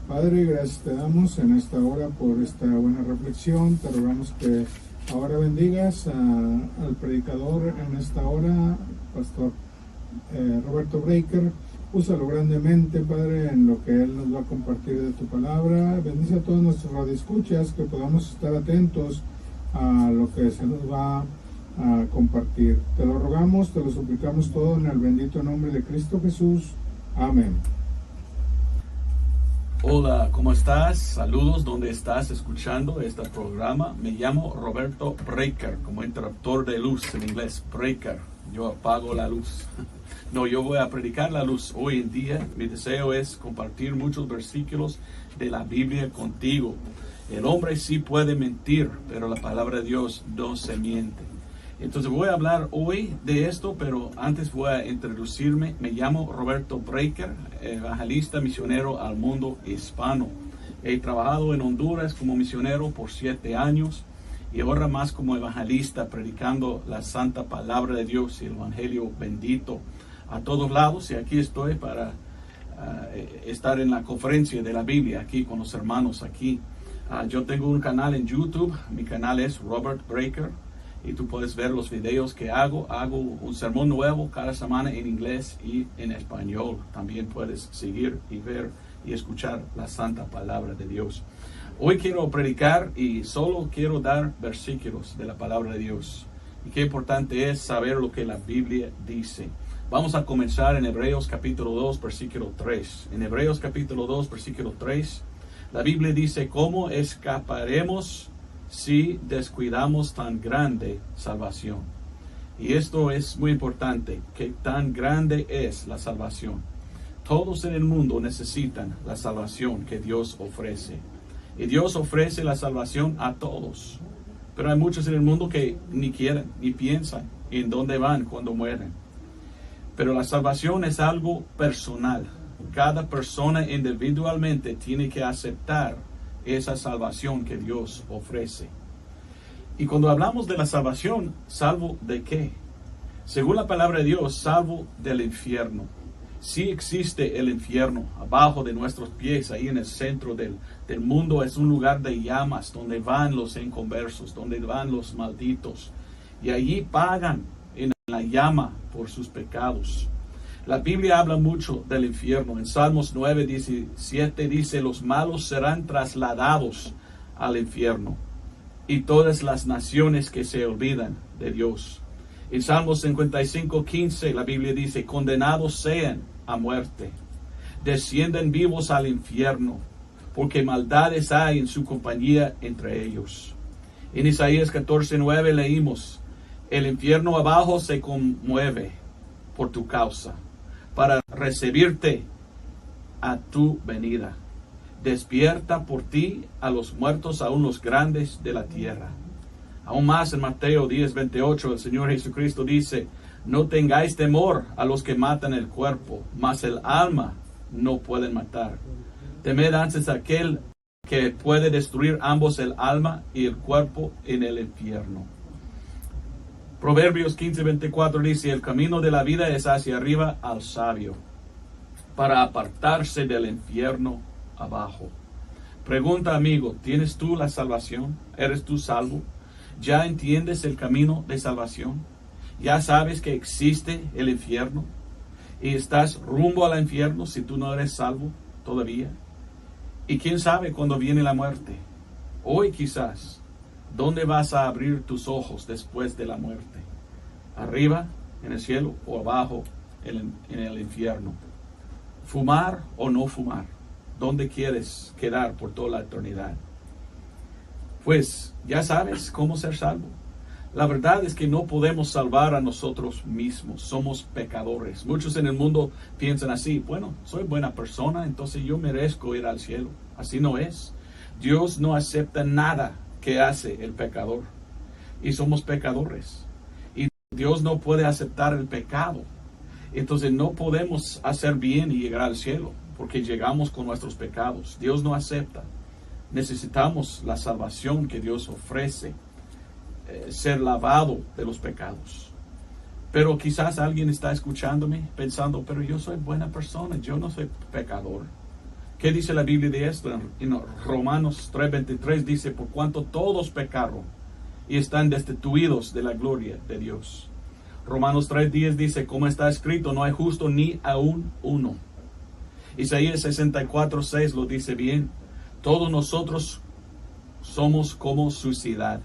Padre, gracias te damos en esta hora por esta buena reflexión. Te rogamos que ahora bendigas al predicador en esta hora, Pastor Roberto Breaker. Úsalo grandemente, Padre, en lo que Él nos va a compartir de tu palabra. Bendice a todos nuestros radioescuchas, que podamos estar atentos a lo que se nos va a compartir. Te lo rogamos, te lo suplicamos todo en el bendito nombre de Cristo Jesús. Amén. Hola, ¿cómo estás? Saludos, ¿dónde estás escuchando este programa? Me llamo Roberto Breaker, como interruptor de luz en inglés, breaker. Yo apago la luz. No, yo voy a predicar la luz hoy en día. Mi deseo es compartir muchos versículos de la Biblia contigo. El hombre sí puede mentir, pero la palabra de Dios no se miente. Entonces voy a hablar hoy de esto, pero antes voy a introducirme. Me llamo Roberto Breaker, evangelista misionero al mundo hispano. He trabajado en Honduras como misionero por 7 años y ahora más como evangelista, predicando la santa palabra de Dios y el evangelio bendito a todos lados. Y aquí estoy para estar en la conferencia de la Biblia aquí con los hermanos aquí. Yo tengo un canal en YouTube. Mi canal es Robert Breaker. Y tú puedes ver los videos que hago. Hago un sermón nuevo cada semana en inglés y en español. También puedes seguir y ver y escuchar la santa palabra de Dios. Hoy quiero predicar y solo quiero dar versículos de la palabra de Dios. Y qué importante es saber lo que la Biblia dice. Vamos a comenzar en Hebreos capítulo 2, versículo 3. En Hebreos capítulo 2, versículo 3, la Biblia dice: ¿cómo escaparemos si descuidamos tan grande salvación? Y esto es muy importante, que tan grande es la salvación. Todos en el mundo necesitan la salvación que Dios ofrece. Y Dios ofrece la salvación a todos. Pero hay muchos en el mundo que ni quieren, ni piensan en dónde van cuando mueren. Pero la salvación es algo personal. Cada persona individualmente tiene que aceptar esa salvación que Dios ofrece. Y cuando hablamos de la salvación, ¿salvo de qué? Según la palabra de Dios, salvo del infierno. Sí existe el infierno abajo de nuestros pies, ahí en el centro del mundo. Es un lugar de llamas donde van los inconversos, donde van los malditos. Y allí pagan en la llama por sus pecados. La Biblia habla mucho del infierno. En Salmos 9:17 dice: los malos serán trasladados al infierno, y todas las naciones que se olvidan de Dios. En Salmos 55:15 la Biblia dice: condenados sean a muerte, descienden vivos al infierno, porque maldades hay en su compañía entre ellos. En Isaías 14:9 leímos: el infierno abajo se conmueve por tu causa, para recibirte a tu venida. Despierta por ti a los muertos, aún los grandes de la tierra. Aún más en Mateo 10:28 el Señor Jesucristo dice: no tengáis temor a los que matan el cuerpo, mas el alma no pueden matar. Temed antes a aquel que puede destruir ambos, el alma y el cuerpo, en el infierno. Proverbios 15:24 dice: el camino de la vida es hacia arriba al sabio, para apartarse del infierno abajo. Pregunta, amigo, ¿tienes tú la salvación? ¿Eres tú salvo? ¿Ya entiendes el camino de salvación? ¿Ya sabes que existe el infierno? ¿Y estás rumbo al infierno si tú no eres salvo todavía? ¿Y quién sabe cuándo viene la muerte? Hoy quizás. ¿Dónde vas a abrir tus ojos después de la muerte? ¿Arriba en el cielo o abajo en el infierno? ¿Fumar o no fumar? ¿Dónde quieres quedar por toda la eternidad? Pues ya sabes cómo ser salvo. La verdad es que no podemos salvar a nosotros mismos. Somos pecadores. Muchos en el mundo piensan así: bueno, soy buena persona, entonces yo merezco ir al cielo. Así no es. Dios no acepta nada que hace el pecador, y somos pecadores, y Dios no puede aceptar el pecado. Entonces no podemos hacer bien y llegar al cielo, porque llegamos con nuestros pecados. Dios no acepta. Necesitamos la salvación que Dios ofrece, ser lavado de los pecados. Pero quizás alguien está escuchándome pensando: pero yo soy buena persona, yo no soy pecador. ¿Qué dice la Biblia de esto? En Romanos 3:23 dice, por cuanto todos pecaron y están destituidos de la gloria de Dios. Romanos 3:10 dice, como está escrito, no hay justo ni aún uno. Isaías 64:6 lo dice bien, todos nosotros somos como suciedad,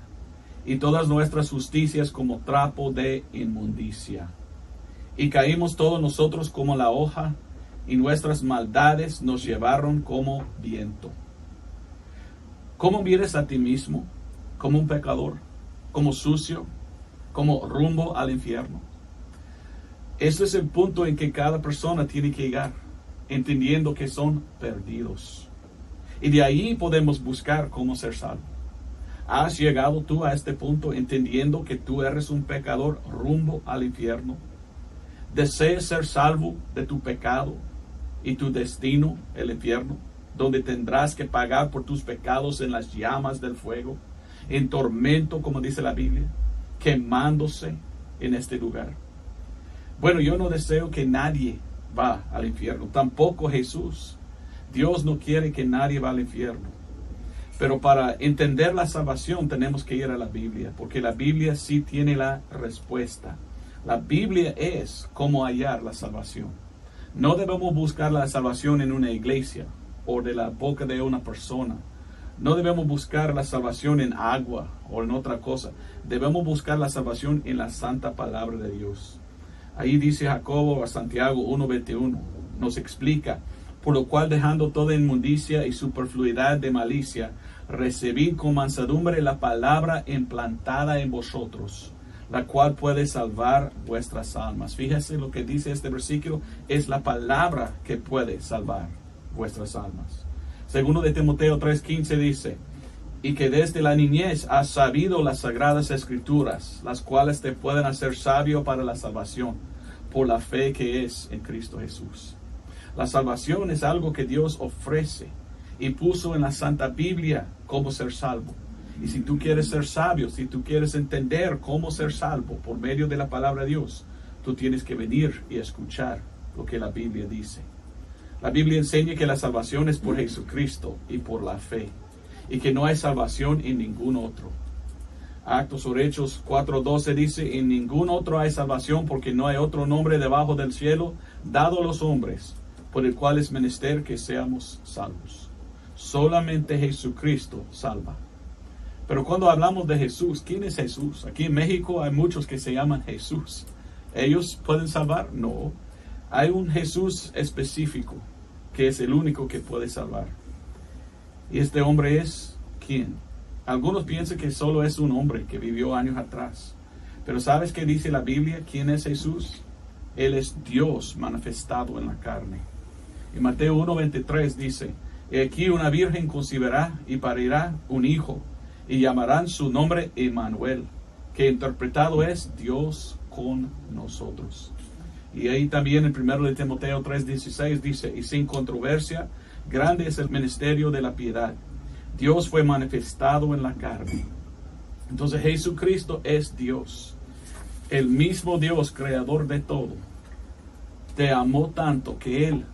y todas nuestras justicias como trapo de inmundicia. Y caímos todos nosotros como la hoja, y nuestras maldades nos llevaron como viento. ¿Cómo miras a ti mismo? ¿Como un pecador? ¿Como sucio? ¿Como rumbo al infierno? Este es el punto en que cada persona tiene que llegar, entendiendo que son perdidos. Y de ahí podemos buscar cómo ser salvo. ¿Has llegado tú a este punto entendiendo que tú eres un pecador rumbo al infierno? ¿Deseas ser salvo de tu pecado y tu destino, el infierno, donde tendrás que pagar por tus pecados en las llamas del fuego, en tormento, como dice la Biblia, quemándose en este lugar? Bueno, yo no deseo que nadie va al infierno, tampoco Jesús. Dios no quiere que nadie vaya al infierno. Pero para entender la salvación tenemos que ir a la Biblia, porque la Biblia sí tiene la respuesta. La Biblia es cómo hallar la salvación. No debemos buscar la salvación en una iglesia o de la boca de una persona. No debemos buscar la salvación en agua o en otra cosa. Debemos buscar la salvación en la santa palabra de Dios. Ahí dice Jacobo a Santiago 1:21, nos explica, por lo cual dejando toda inmundicia y superfluidad de malicia, recibid con mansedumbre la palabra implantada en vosotros, la cual puede salvar vuestras almas. Fíjese lo que dice este versículo, es la palabra que puede salvar vuestras almas. Segundo de Timoteo 3:15 dice, y que desde la niñez has sabido las sagradas escrituras, las cuales te pueden hacer sabio para la salvación, por la fe que es en Cristo Jesús. La salvación es algo que Dios ofrece y puso en la Santa Biblia cómo ser salvo. Y si tú quieres ser sabio, si tú quieres entender cómo ser salvo por medio de la palabra de Dios, tú tienes que venir y escuchar lo que la Biblia dice. La Biblia enseña que la salvación es por Jesucristo y por la fe, y que no hay salvación en ningún otro. Actos o Hechos 4:12 dice, en ningún otro hay salvación, porque no hay otro nombre debajo del cielo dado a los hombres, por el cual es menester que seamos salvos. Solamente Jesucristo salva. Pero cuando hablamos de Jesús, ¿quién es Jesús? Aquí en México hay muchos que se llaman Jesús. ¿Ellos pueden salvar? No. Hay un Jesús específico, que es el único que puede salvar. ¿Y este hombre es quién? Algunos piensan que solo es un hombre que vivió años atrás. Pero ¿sabes qué dice la Biblia? ¿Quién es Jesús? Él es Dios manifestado en la carne. En Mateo 1:23 dice, y aquí una virgen concebirá y parirá un hijo, y llamarán su nombre Emmanuel, que interpretado es Dios con nosotros. Y ahí también en 1 de Timoteo 3:16 dice, y sin controversia, grande es el ministerio de la piedad. Dios fue manifestado en la carne. Entonces Jesucristo es Dios, el mismo Dios creador de todo. Te amó tanto que Él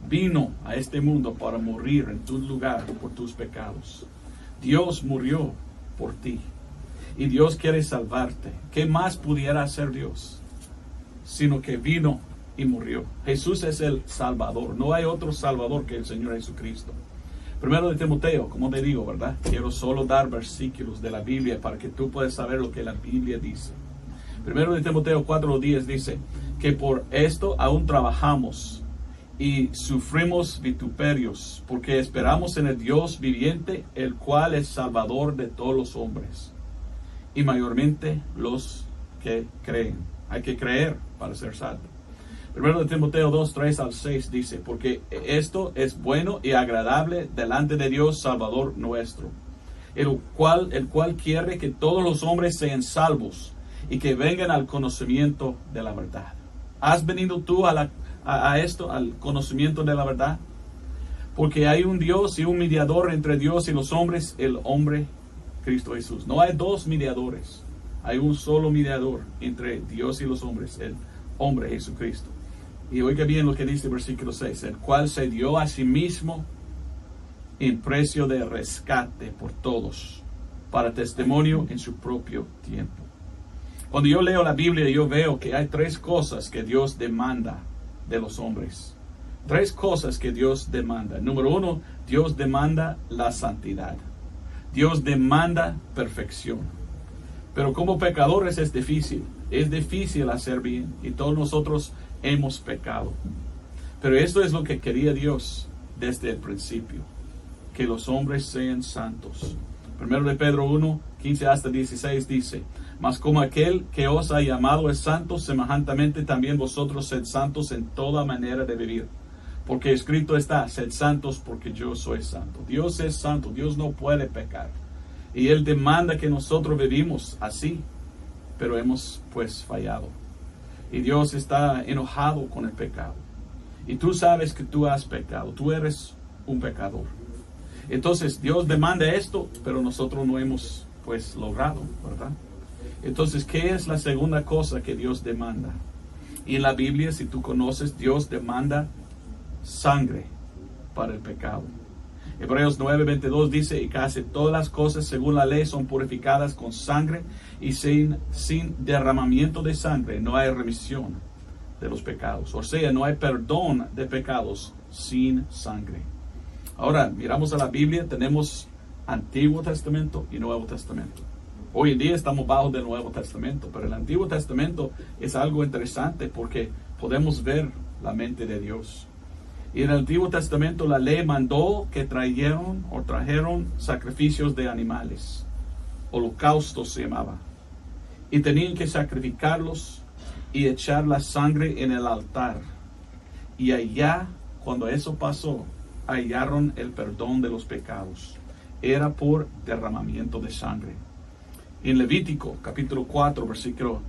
vino a este mundo para morir en tu lugar por tus pecados. Dios murió por ti y Dios quiere salvarte. ¿Qué más pudiera hacer Dios? Sino que vino y murió. Jesús es el Salvador. No hay otro Salvador que el Señor Jesucristo. Primero de Timoteo, como te digo, ¿verdad? Quiero solo dar versículos de la Biblia para que tú puedas saber lo que la Biblia dice. Primero de Timoteo 4:10 dice que por esto aún trabajamos y sufrimos vituperios, porque esperamos en el Dios viviente, el cual es Salvador de todos los hombres, y mayormente los que creen. Hay que creer para ser salvo. Primero de Timoteo 2:3-6 dice, porque esto es bueno y agradable delante de Dios Salvador nuestro, el cual quiere que todos los hombres sean salvos y que vengan al conocimiento de la verdad. ¿Has venido tú a esto, al conocimiento de la verdad? Porque hay un Dios y un mediador entre Dios y los hombres, el hombre Cristo Jesús. No hay dos mediadores, hay un solo mediador entre Dios y los hombres, el hombre Jesucristo. Y oiga bien lo que dice el versículo 6, el cual se dio a sí mismo en precio de rescate por todos, para testimonio en su propio tiempo. Cuando yo leo la Biblia, yo veo que hay tres cosas que Dios demanda de los hombres. Tres cosas que Dios demanda. Número uno, Dios demanda la santidad. Dios demanda perfección. Pero como pecadores es difícil. Es difícil hacer bien. Y todos nosotros hemos pecado. Pero esto es lo que quería Dios desde el principio. Que los hombres sean santos. Primero de Pedro 1, 15 hasta 16 dice: mas como aquel que os ha llamado es santo, semejantemente también vosotros sed santos en toda manera de vivir. Porque escrito está: sed santos porque yo soy santo. Dios es santo, Dios no puede pecar. Y Él demanda que nosotros vivimos así, pero hemos pues fallado. Y Dios está enojado con el pecado. Y tú sabes que tú has pecado, tú eres un pecador. Entonces Dios demanda esto, pero nosotros no hemos pues logrado, ¿verdad? Entonces, ¿qué es la segunda cosa que Dios demanda? Y en la Biblia, si tú conoces, Dios demanda sangre para el pecado. Hebreos 9:22 dice: y casi todas las cosas según la ley son purificadas con sangre, y sin derramamiento de sangre no hay remisión de los pecados. O sea, no hay perdón de pecados sin sangre. Ahora, miramos a la Biblia, tenemos Antiguo Testamento y Nuevo Testamento. Hoy en día estamos bajo del Nuevo Testamento, pero el Antiguo Testamento es algo interesante porque podemos ver la mente de Dios. Y en el Antiguo Testamento la ley mandó que trajeron sacrificios de animales. Holocaustos se llamaba. Y tenían que sacrificarlos y echar la sangre en el altar. Y allá, cuando eso pasó, hallaron el perdón de los pecados. Era por derramamiento de sangre. En Levítico, capítulo 4, versículo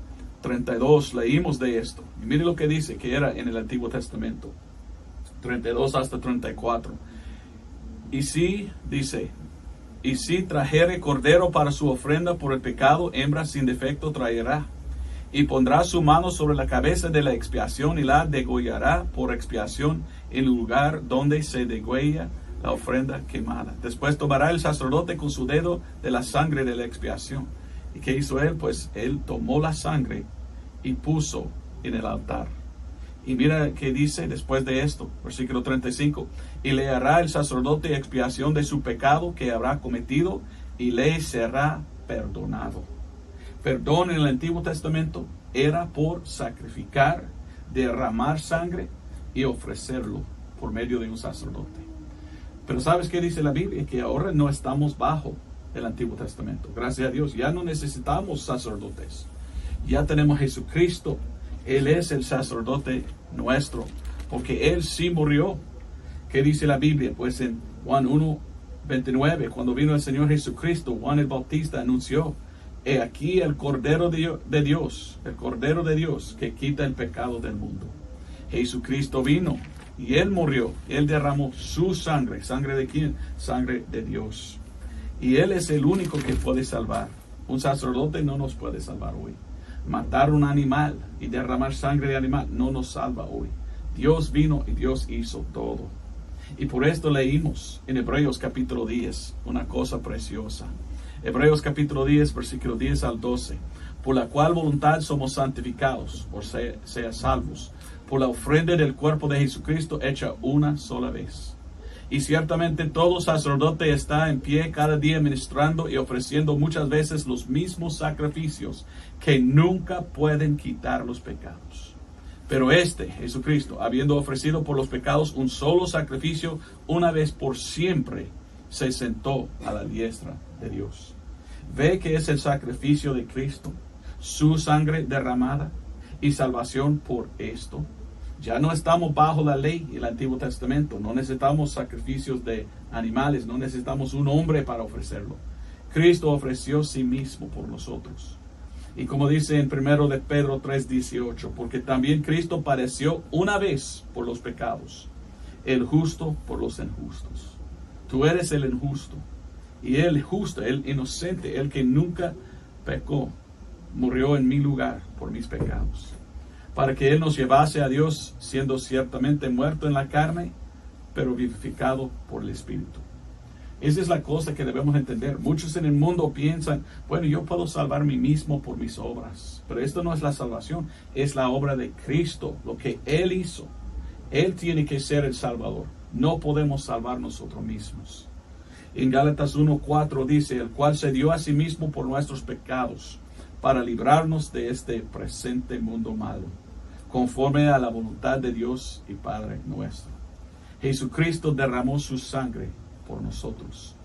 32, leímos de esto. Y mire lo que dice que era en el Antiguo Testamento. 32 hasta 34. Y si, dice, y si trajere cordero para su ofrenda por el pecado, hembra sin defecto traerá. Y pondrá su mano sobre la cabeza de la expiación y la degollará por expiación en el lugar donde se degüella la ofrenda quemada. Después tomará el sacerdote con su dedo de la sangre de la expiación. ¿Y qué hizo él? Pues él tomó la sangre y puso en el altar. Y mira qué dice después de esto, versículo 35. Y le hará el sacerdote expiación de su pecado que habrá cometido, y le será perdonado. Perdón en el Antiguo Testamento era por sacrificar, derramar sangre y ofrecerlo por medio de un sacerdote. Pero ¿sabes qué dice la Biblia? Que ahora no estamos bajo el Antiguo Testamento. Gracias a Dios, ya no necesitamos sacerdotes. Ya tenemos a Jesucristo. Él es el sacerdote nuestro, porque Él sí murió. ¿Qué dice la Biblia? Pues en Juan 1:29, cuando vino el Señor Jesucristo, Juan el Bautista anunció: he aquí el Cordero de Dios, el Cordero de Dios que quita el pecado del mundo. Jesucristo vino y Él murió. Él derramó su sangre. ¿Sangre de quién? Sangre de Dios. Y Él es el único que puede salvar. Un sacerdote no nos puede salvar hoy. Matar un animal y derramar sangre de animal no nos salva hoy. Dios vino y Dios hizo todo. Y por esto leímos en Hebreos capítulo 10 una cosa preciosa. Hebreos capítulo 10, versículo 10 al 12. Por la cual voluntad somos santificados, o sea salvos, por la ofrenda del cuerpo de Jesucristo hecha una sola vez. Y ciertamente todo sacerdote está en pie cada día ministrando y ofreciendo muchas veces los mismos sacrificios que nunca pueden quitar los pecados. Pero Jesucristo, habiendo ofrecido por los pecados un solo sacrificio, una vez por siempre, se sentó a la diestra de Dios. Ve que es el sacrificio de Cristo, su sangre derramada y salvación por esto. Ya no estamos bajo la ley y el Antiguo Testamento. No necesitamos sacrificios de animales. No necesitamos un hombre para ofrecerlo. Cristo ofreció sí mismo por nosotros. Y como dice en 1 de Pedro 3:18, porque también Cristo padeció una vez por los pecados, el justo por los injustos. Tú eres el injusto. Y el justo, el inocente, el que nunca pecó, murió en mi lugar por mis pecados. para que Él nos llevase a Dios, siendo ciertamente muerto en la carne, pero vivificado por el Espíritu. Esa es la cosa que debemos entender. Muchos en el mundo piensan, bueno, yo puedo salvar a mí mismo por mis obras. Pero esto no es la salvación, es la obra de Cristo, lo que Él hizo. Él tiene que ser el Salvador. No podemos salvar nosotros mismos. En Gálatas 1:4 dice, el cual se dio a sí mismo por nuestros pecados, para librarnos de este presente mundo malo, conforme a la voluntad de Dios y Padre nuestro. Jesucristo derramó su sangre por nosotros.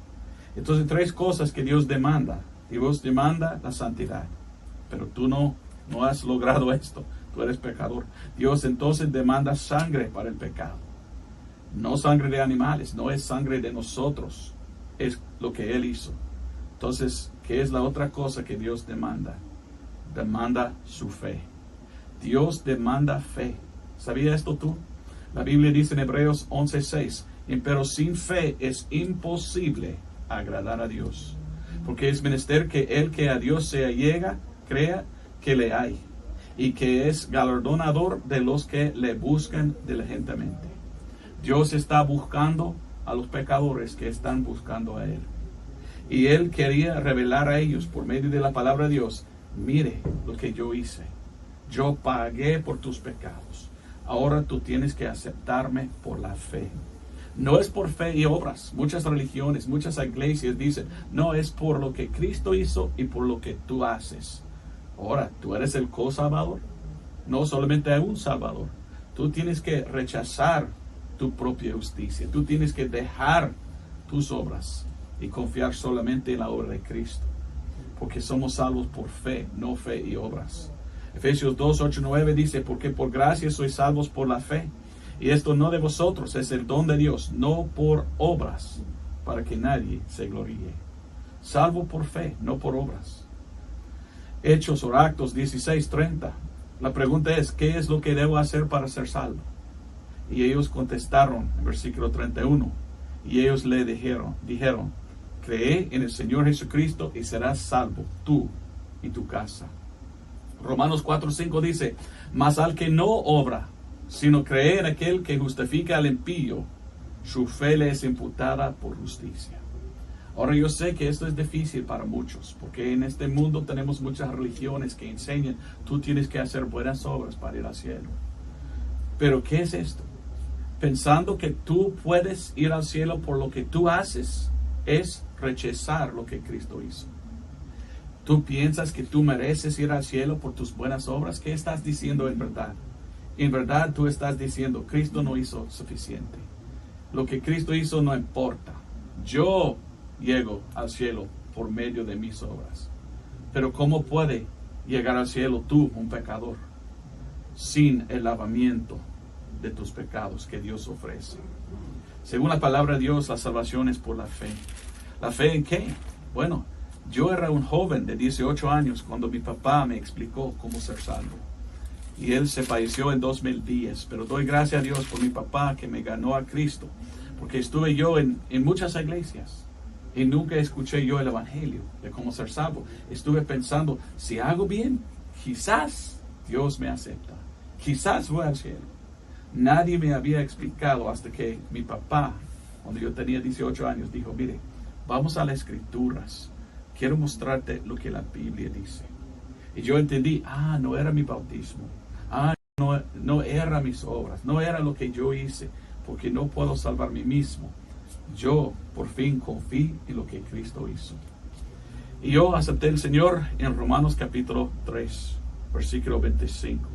Entonces, tres cosas que Dios demanda. Dios demanda la santidad, pero tú no has logrado esto. Tú eres pecador. Dios entonces demanda sangre para el pecado. No sangre de animales, no es sangre de nosotros, es lo que Él hizo. Entonces, ¿qué es la otra cosa que Dios demanda? Demanda su fe. Dios demanda fe. ¿Sabía esto tú? La Biblia dice en Hebreos 11:6, pero sin fe es imposible agradar a Dios, porque es menester que el que a Dios se allega, crea que le hay, y que es galardonador de los que le buscan diligentemente. Dios está buscando a los pecadores que están buscando a Él. Y Él quería revelar a ellos por medio de la palabra de Dios, mire lo que yo hice. Yo pagué por tus pecados. Ahora tú tienes que aceptarme por la fe. No es por fe y obras. Muchas religiones, muchas iglesias dicen, no, es por lo que Cristo hizo y por lo que tú haces. Ahora, tú eres el co-salvador. No solamente hay un salvador. Tú tienes que rechazar tu propia justicia. Tú tienes que dejar tus obras y confiar solamente en la obra de Cristo. Porque somos salvos por fe, no fe y obras. Efesios 2:8-9 dice, porque por gracia sois salvos por la fe. Y esto no de vosotros, es el don de Dios, no por obras, para que nadie se gloríe. Salvo por fe, no por obras. Hechos o Actos 16:30. La pregunta es, ¿qué es lo que debo hacer para ser salvo? Y ellos contestaron, en versículo 31, y ellos le dijeron, cree en el Señor Jesucristo y serás salvo, tú y tu casa. Romanos 4:5 dice, mas al que no obra, sino cree en aquel que justifica al impío, su fe le es imputada por justicia. Ahora yo sé que esto es difícil para muchos, porque en este mundo tenemos muchas religiones que enseñan, tú tienes que hacer buenas obras para ir al cielo. Pero ¿qué es esto? Pensando que tú puedes ir al cielo por lo que tú haces, es rechazar lo que Cristo hizo. ¿Tú piensas que tú mereces ir al cielo por tus buenas obras? ¿Qué estás diciendo en verdad? En verdad tú estás diciendo, Cristo no hizo suficiente. Lo que Cristo hizo no importa. Yo llego al cielo por medio de mis obras. Pero ¿cómo puede llegar al cielo tú, un pecador, sin el lavamiento de tus pecados que Dios ofrece? Según la palabra de Dios, la salvación es por la fe. ¿La fe en qué? Bueno, yo era un joven de 18 años cuando mi papá me explicó cómo ser salvo. Y él se falleció en 2010. Pero doy gracias a Dios por mi papá que me ganó a Cristo. Porque estuve yo en muchas iglesias y nunca escuché yo el evangelio de cómo ser salvo. Estuve pensando, si hago bien, quizás Dios me acepta. Quizás voy al cielo. Nadie me había explicado hasta que mi papá, cuando yo tenía 18 años, dijo, mire, vamos a las escrituras. Quiero mostrarte lo que la Biblia dice. Y yo entendí, no era mi bautismo. No era mis obras. No era lo que yo hice. Porque no puedo salvar mí mismo. Yo por fin confié en lo que Cristo hizo. Y yo acepté al Señor en Romanos capítulo 3, versículo 25.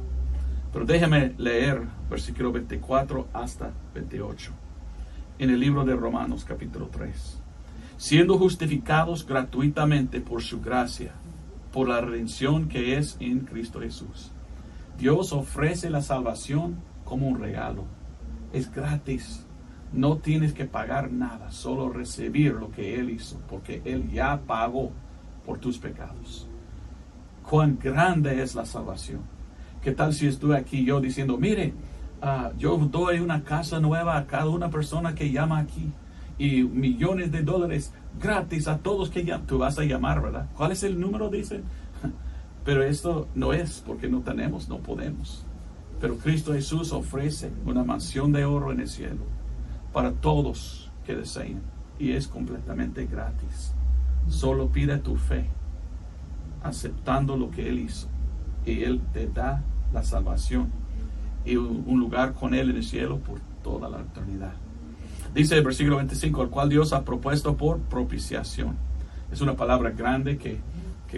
Pero déjame leer versículo 24 hasta 28. En el libro de Romanos capítulo 3. Siendo justificados gratuitamente por su gracia, por la redención que es en Cristo Jesús. Dios ofrece la salvación como un regalo. Es gratis. No tienes que pagar nada, solo recibir lo que Él hizo, porque Él ya pagó por tus pecados. Cuán grande es la salvación. ¿Qué tal si estuve aquí yo diciendo, mire, yo doy una casa nueva a cada una persona que llama aquí y millones de dólares gratis a todos que llaman? Tú vas a llamar, ¿verdad? ¿Cuál es el número? Dicen. Pero esto no es porque no tenemos, no podemos. Pero Cristo Jesús ofrece una mansión de oro en el cielo para todos que deseen. Y es completamente gratis. Solo pide tu fe, aceptando lo que Él hizo. Y Él te da la salvación y un lugar con Él en el cielo por toda la eternidad. Dice el versículo 25, al cual Dios ha propuesto por propiciación. Es una palabra grande que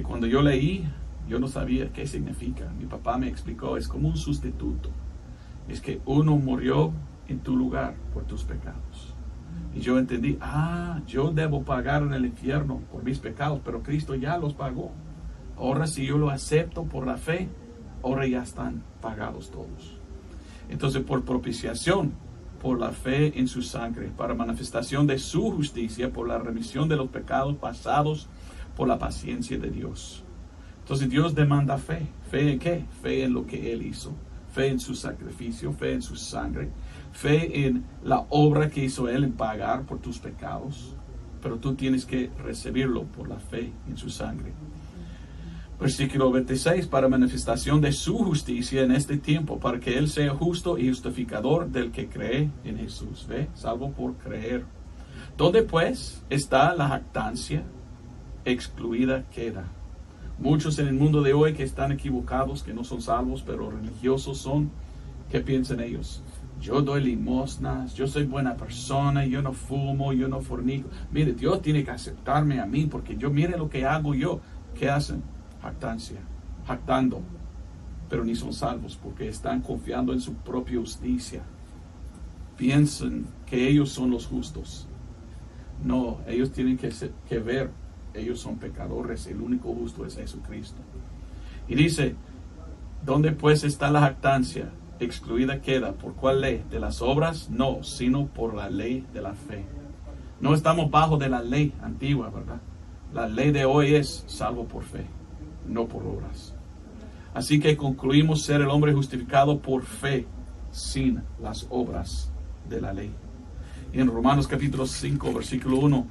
cuando yo leí, yo no sabía qué significa. Mi papá me explicó, es como un sustituto. Es que uno murió en tu lugar por tus pecados. Y yo entendí, yo debo pagar en el infierno por mis pecados, pero Cristo ya los pagó. Ahora si yo lo acepto por la fe, ahora ya están pagados todos. Entonces por propiciación, por la fe en su sangre, para manifestación de su justicia, por la remisión de los pecados pasados, por la paciencia de Dios. Entonces Dios demanda fe. ¿Fe en qué? Fe en lo que Él hizo. Fe en su sacrificio, fe en su sangre, fe en la obra que hizo Él en pagar por tus pecados. Pero tú tienes que recibirlo por la fe en su sangre. Versículo 26, para manifestación de su justicia en este tiempo, para que Él sea justo y justificador del que cree en Jesús. ¿Ve? Salvo por creer. ¿Dónde pues está la jactancia? Excluida queda. Muchos en el mundo de hoy que están equivocados, que no son salvos, pero religiosos son, ¿qué piensan ellos? Yo doy limosnas, yo soy buena persona, yo no fumo, yo no fornico. Mire, Dios tiene que aceptarme a mí porque yo mire lo que hago yo. ¿Qué hacen? Jactancia, jactando, pero ni son salvos porque están confiando en su propia justicia. Piensan que ellos son los justos. No, ellos tienen que ver. Ellos son pecadores, el único justo es Jesucristo. Y dice, ¿dónde pues está la jactancia? Excluida queda. ¿Por cuál ley? ¿De las obras? No, sino por la ley de la fe. No estamos bajo de la ley antigua, ¿verdad? La ley de hoy es salvo por fe, no por obras. Así que concluimos ser el hombre justificado por fe, sin las obras de la ley. Y en Romanos capítulo 5, versículo 1,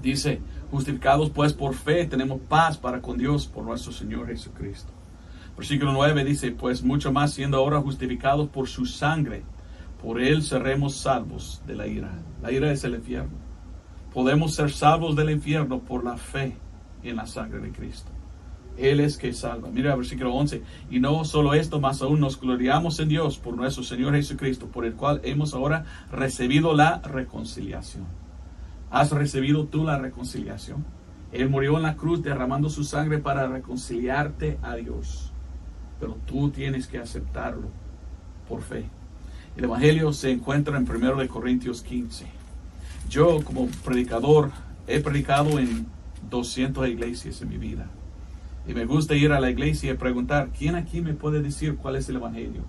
dice, justificados pues por fe, tenemos paz para con Dios por nuestro Señor Jesucristo. Versículo 9 dice, pues mucho más siendo ahora justificados por su sangre, por Él seremos salvos de la ira. La ira es el infierno. Podemos ser salvos del infierno por la fe en la sangre de Cristo. Él es que salva. Mira el versículo 11. Y no solo esto, más aún nos gloriamos en Dios por nuestro Señor Jesucristo, por el cual hemos ahora recibido la reconciliación. ¿Has recibido tú la reconciliación? Él murió en la cruz derramando su sangre para reconciliarte a Dios. Pero tú tienes que aceptarlo por fe. El Evangelio se encuentra en 1 Corintios 15. Yo como predicador he predicado en 200 iglesias en mi vida. Y me gusta ir a la iglesia y preguntar, ¿quién aquí me puede decir cuál es el Evangelio?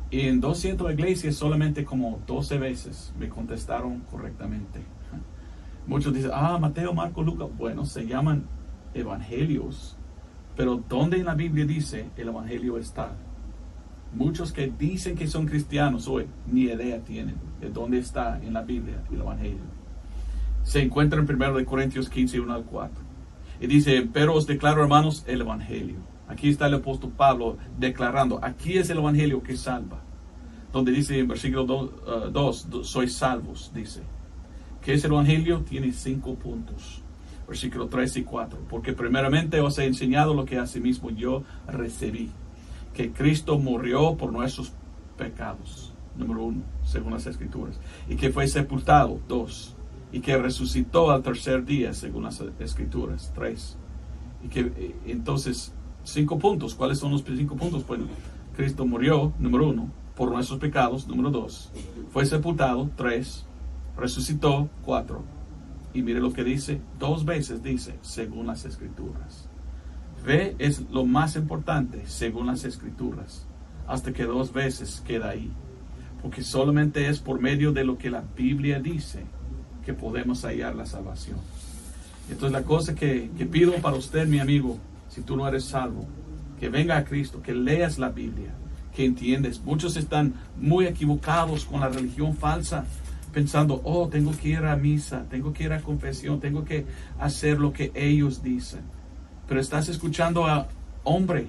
Y en 200 iglesias solamente como 12 veces me contestaron correctamente. Muchos dicen, Mateo, Marco, Lucas. Bueno, se llaman evangelios. Pero ¿dónde en la Biblia dice el evangelio está? Muchos que dicen que son cristianos hoy, ni idea tienen de dónde está en la Biblia el evangelio. Se encuentra en 1 Corintios 15, 1 al 4. Y dice, pero os declaro, hermanos, el evangelio. Aquí está el apóstol Pablo declarando, aquí es el evangelio que salva. Donde dice en versículo 2, sois salvos, dice. ¿Qué es el evangelio? Tiene 5 puntos. Versículo 3 y 4. Porque primeramente os he enseñado lo que asimismo yo recibí. Que Cristo murió por nuestros pecados. Número 1, según las Escrituras. Y que fue sepultado. 2. Y que resucitó al tercer día, según las Escrituras. 3. Y que entonces, 5 puntos. ¿Cuáles son los 5 puntos? Bueno, Cristo murió, número 1, por nuestros pecados. Número 2. Fue sepultado. 3. Resucitó. 4. Y mire lo que dice, 2 veces dice, según las Escrituras. Fe es lo más importante, según las Escrituras. Hasta que 2 veces queda ahí. Porque solamente es por medio de lo que la Biblia dice que podemos hallar la salvación. Entonces la cosa que pido para usted, mi amigo, si tú no eres salvo, que venga a Cristo, que leas la Biblia, que entiendes. Muchos están muy equivocados con la religión falsa, pensando, tengo que ir a misa, tengo que ir a confesión, tengo que hacer lo que ellos dicen. Pero estás escuchando a hombre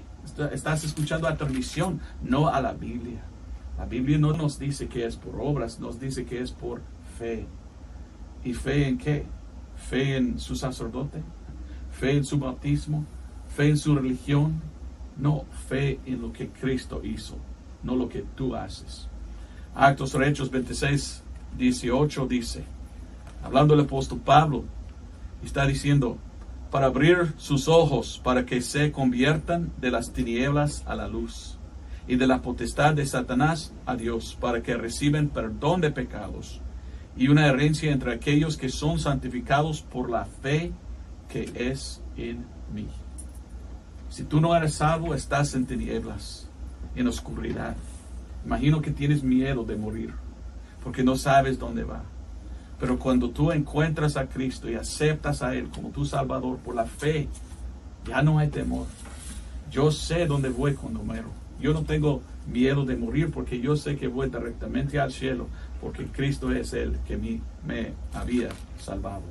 Estás escuchando a transmisión, no a la Biblia. La Biblia no nos dice que es por obras, nos dice que es por fe. ¿Y fe en qué? Fe en su sacerdote, fe en su bautismo, fe en su religión. No, fe en lo que Cristo hizo, no lo que tú haces. Actos o Hechos 26, 18 dice, hablando el apóstol Pablo, está diciendo, para abrir sus ojos, para que se conviertan de las tinieblas a la luz, y de la potestad de Satanás a Dios, para que reciban perdón de pecados, y una herencia entre aquellos que son santificados por la fe que es en mí. Si tú no eres salvo, estás en tinieblas, en oscuridad. Imagino que tienes miedo de morir, porque no sabes dónde va. Pero cuando tú encuentras a Cristo y aceptas a Él como tu Salvador por la fe, ya no hay temor. Yo sé dónde voy cuando muero. Yo no tengo miedo de morir porque yo sé que voy directamente al cielo, porque Cristo es el que me había salvado.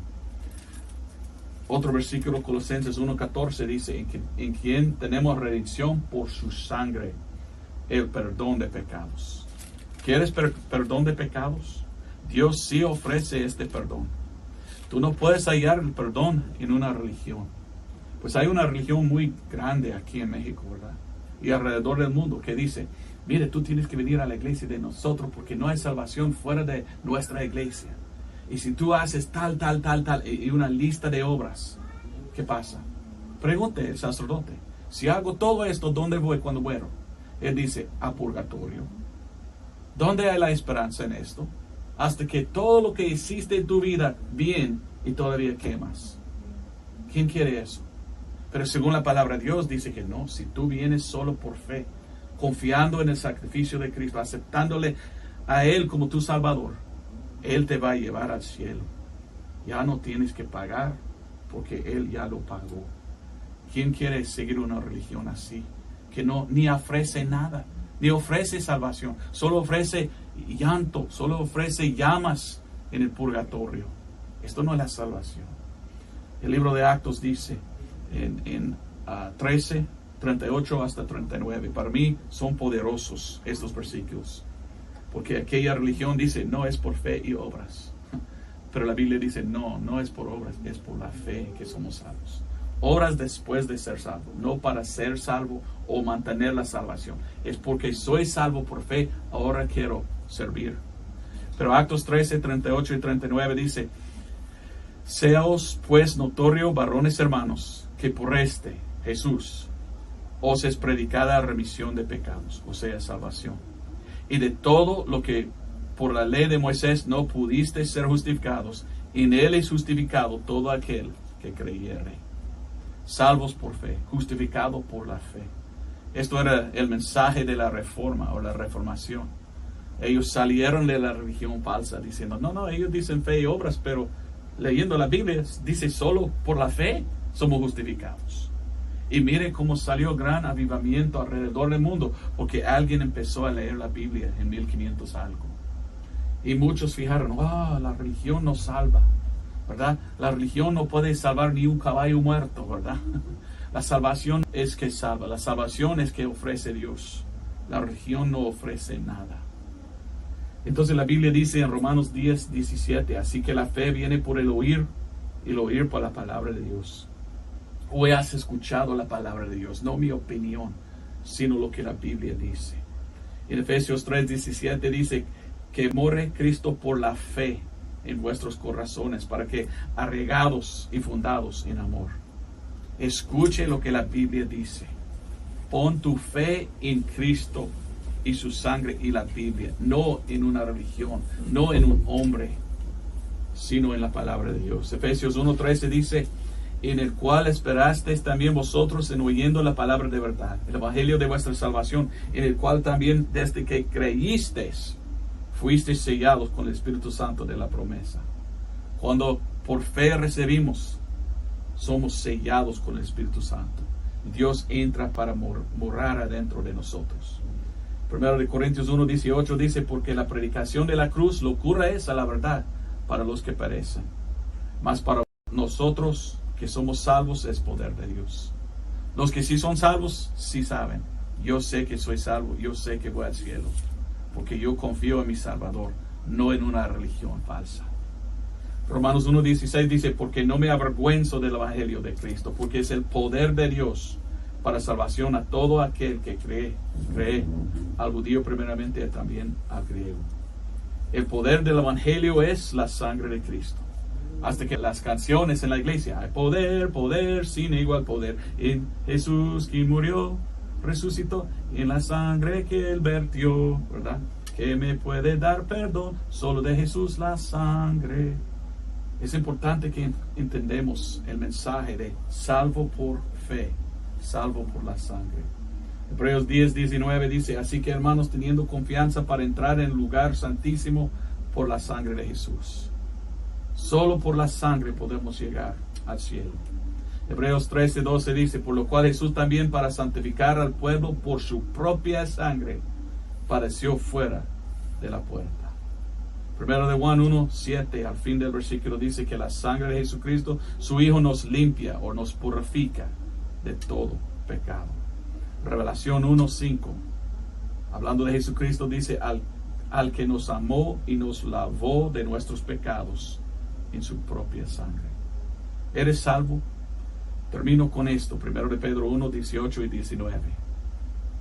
Otro versículo, Colosenses 1:14, dice, en quien tenemos redención por su sangre, el perdón de pecados. ¿Quieres perdón de pecados? Dios sí ofrece este perdón. Tú no puedes hallar el perdón en una religión. Pues hay una religión muy grande aquí en México, ¿verdad? Y alrededor del mundo que dice, mire, tú tienes que venir a la iglesia de nosotros porque no hay salvación fuera de nuestra iglesia. Y si tú haces tal, y una lista de obras, ¿qué pasa? Pregunte al sacerdote, si hago todo esto, ¿dónde voy cuando muero? Él dice, a purgatorio. ¿Dónde hay la esperanza en esto? Hasta que todo lo que hiciste en tu vida bien y todavía quemas. ¿Quién quiere eso? Pero según la palabra de Dios dice que no, si tú vienes solo por fe, confiando en el sacrificio de Cristo, aceptándole a Él como tu Salvador, Él te va a llevar al cielo. Ya no tienes que pagar porque Él ya lo pagó. ¿Quién quiere seguir una religión así? Que no ni ofrece nada, ni ofrece salvación, solo ofrece llanto, solo ofrece llamas en el purgatorio. Esto no es la salvación. El libro de Actos dice en 13, 38 hasta 39. Para mí son poderosos estos versículos. Porque aquella religión dice, no es por fe y obras. Pero la Biblia dice, no es por obras, es por la fe que somos salvos. Obras después de ser salvo, no para ser salvo o mantener la salvación. Es porque soy salvo por fe, ahora quiero servir. Pero Actos 13, 38 y 39 dice, seaos pues notorio, varones hermanos, que por este, Jesús, os es predicada remisión de pecados, o sea, salvación. Y de todo lo que por la ley de Moisés no pudiste ser justificados, en él es justificado todo aquel que creyere. Salvos por fe, justificado por la fe. Esto era el mensaje de la reforma o la reformación. Ellos salieron de la religión falsa diciendo, no, ellos dicen fe y obras, pero leyendo la Biblia dice solo por la fe somos justificados. Y mire cómo salió gran avivamiento alrededor del mundo, porque alguien empezó a leer la Biblia en 1500 algo. Y muchos fijaron, la religión no salva, ¿verdad? La religión no puede salvar ni un caballo muerto, ¿verdad? La salvación es que salva, la salvación es que ofrece Dios. La religión no ofrece nada. Entonces la Biblia dice en Romanos 10, 17, así que la fe viene por el oír, y el oír por la palabra de Dios. Hoy has escuchado la palabra de Dios, no mi opinión, sino lo que la Biblia dice. En Efesios 3, 17 dice que more Cristo por la fe en vuestros corazones, para que arraigados y fundados en amor. Escuche lo que la Biblia dice. Pon tu fe en Cristo y su sangre y la Biblia, no en una religión, no en un hombre, sino en la palabra de Dios. Efesios 1:13 dice, en el cual esperasteis también vosotros en oyendo la palabra de verdad, el evangelio de vuestra salvación, en el cual también desde que creísteis, fuisteis sellados con el Espíritu Santo de la promesa. Cuando por fe recibimos, somos sellados con el Espíritu Santo. Dios entra para morar adentro de nosotros. 1 Corintios 1:18 dice, porque la predicación de la cruz locura es a la verdad para los que perecen, mas para nosotros que somos salvos es poder de Dios. Los que sí son salvos, sí saben. Yo sé que soy salvo, yo sé que voy al cielo, porque yo confío en mi Salvador, no en una religión falsa. Romanos 1:16 dice, porque no me avergüenzo del Evangelio de Cristo, porque es el poder de Dios para salvación a todo aquel que cree, al judío primeramente y también al griego. El poder del Evangelio es la sangre de Cristo. Hasta que las canciones en la iglesia, hay poder, poder, sin igual poder, en Jesús que murió, resucitó, en la sangre que Él vertió, ¿verdad? Que me puede dar perdón, solo de Jesús la sangre. Es importante que entendamos el mensaje de salvo por fe, salvo por la sangre. Hebreos 10:19 dice, así que hermanos, teniendo confianza para entrar en el lugar santísimo por la sangre de Jesús. Solo por la sangre podemos llegar al cielo. Hebreos 13:12 dice, por lo cual Jesús también para santificar al pueblo por su propia sangre padeció fuera de la puerta. Primero de Juan 1:7 al fin del versículo dice que la sangre de Jesucristo, su Hijo, nos limpia o nos purifica de todo pecado. Revelación 1:5 hablando de Jesucristo dice al que nos amó y nos lavó de nuestros pecados en su propia sangre. ¿Eres salvo? Termino con esto, primero de Pedro 1:18 y 19.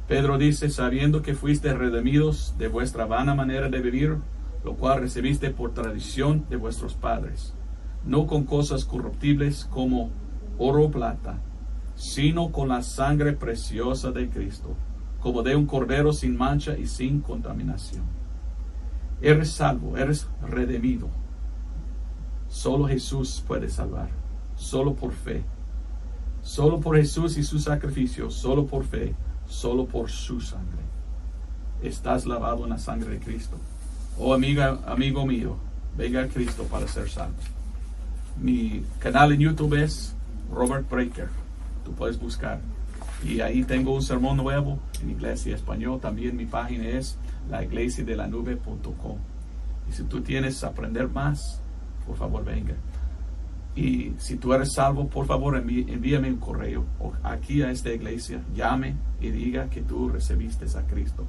Pedro dice, sabiendo que fuiste redimidos de vuestra vana manera de vivir, lo cual recibiste por tradición de vuestros padres, no con cosas corruptibles como oro o plata, sino con la sangre preciosa de Cristo, como de un cordero sin mancha y sin contaminación. Eres salvo, eres redimido. Solo Jesús puede salvar, solo por fe, solo por Jesús y su sacrificio, solo por fe, solo por su sangre. Estás lavado en la sangre de Cristo. Oh amigo mío, venga a Cristo para ser salvo. Mi canal en YouTube es Robert Breaker. Tú puedes buscar. Y ahí tengo un sermón nuevo en inglés y español. También mi página es laiglesiadelanube.com. Y si tú tienes aprender más, por favor venga. Y si tú eres salvo, por favor envíame un correo aquí a esta iglesia. Llame y diga que tú recibiste a Cristo.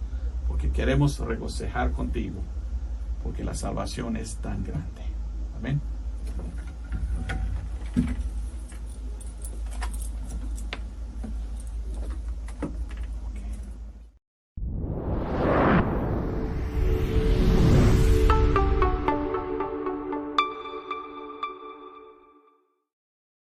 Porque queremos regocijar contigo. Porque la salvación es tan grande. Amén.